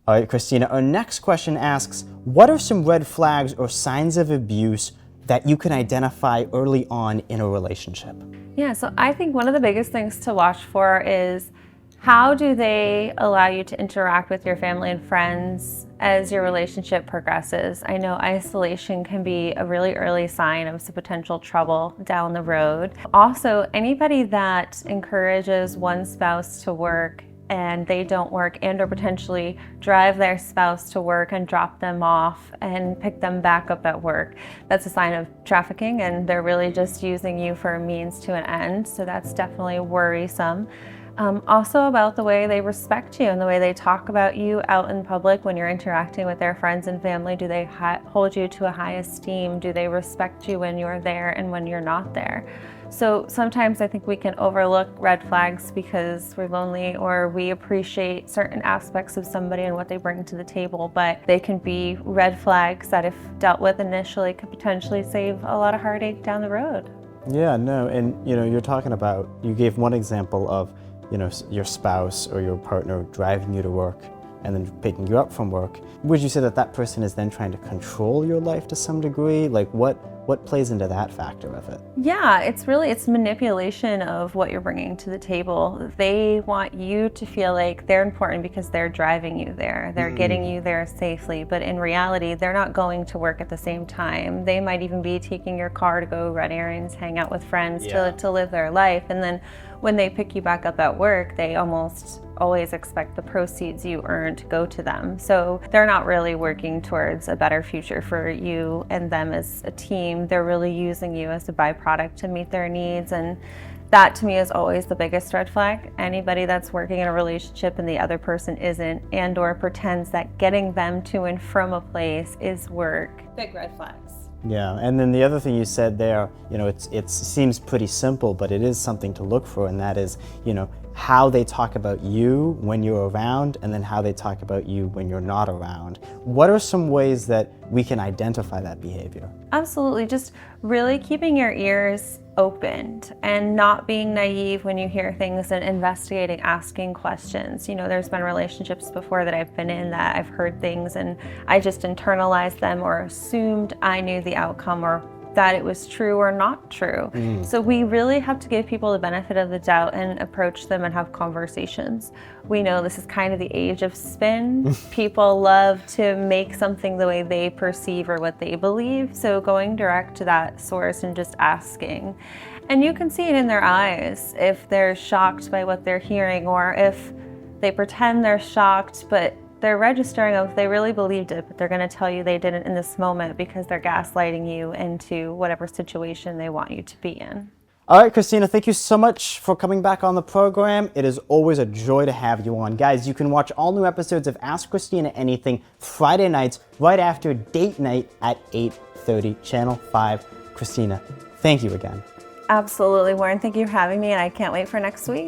All right, Christina, our next question asks, what are some red flags or signs of abuse that you can identify early on in a relationship? Yeah, so I think one of the biggest things to watch for is how do they allow you to interact with your family and friends as your relationship progresses? I know isolation can be a really early sign of some potential trouble down the road. Also, anybody that encourages one spouse to work and they don't work, and or potentially drive their spouse to work and drop them off and pick them back up at work, that's a sign of trafficking, and they're really just using you for a means to an end. So that's definitely worrisome. Also about the way they respect you and the way they talk about you out in public when you're interacting with their friends and family. Do they hold you to a high esteem? Do they respect you when you're there and when you're not there? So sometimes I think we can overlook red flags because we're lonely or we appreciate certain aspects of somebody and what they bring to the table, but they can be red flags that if dealt with initially could potentially save a lot of heartache down the road. Yeah, no, and you're talking about, you gave one example of, your spouse or your partner driving you to work and then picking you up from work. Would you say that that person is then trying to control your life to some degree? Like what plays into that factor of it? Yeah, it's manipulation of what you're bringing to the table. They want you to feel like they're important because they're driving you there. They're getting you there safely, but in reality, they're not going to work at the same time. They might even be taking your car to go run errands, hang out with friends, to live their life. And then when they pick you back up at work, they almost always expect the proceeds you earn to go to them. So they're not really working towards a better future for you and them as a team. They're really using you as a byproduct to meet their needs. And that to me is always the biggest red flag. Anybody that's working in a relationship and the other person isn't, and or pretends that getting them to and from a place is work. Big red flags. Yeah, and then the other thing you said there, it seems pretty simple, but it is something to look for, and that is, how they talk about you when you're around and then how they talk about you when you're not around. What are some ways that we can identify that behavior? Absolutely, just really keeping your ears opened and not being naive when you hear things and investigating, asking questions. There's been relationships before that I've been in that I've heard things and I just internalized them or assumed I knew the outcome or that it was true or not true. So we really have to give people the benefit of the doubt and approach them and have conversations. We know this is kind of the age of spin. People love to make something the way they perceive or what they believe. So going direct to that source and just asking. And you can see it in their eyes if they're shocked by what they're hearing or if they pretend they're shocked, but they're registering if they really believed it, but they're going to tell you they didn't in this moment because they're gaslighting you into whatever situation they want you to be in. All right, Christina, thank you so much for coming back on the program. It is always a joy to have you on. Guys, you can watch all new episodes of Ask Christina Anything Friday nights right after date night at 8:30, Channel 5. Christina, thank you again. Absolutely, Warren. Thank you for having me, and I can't wait for next week.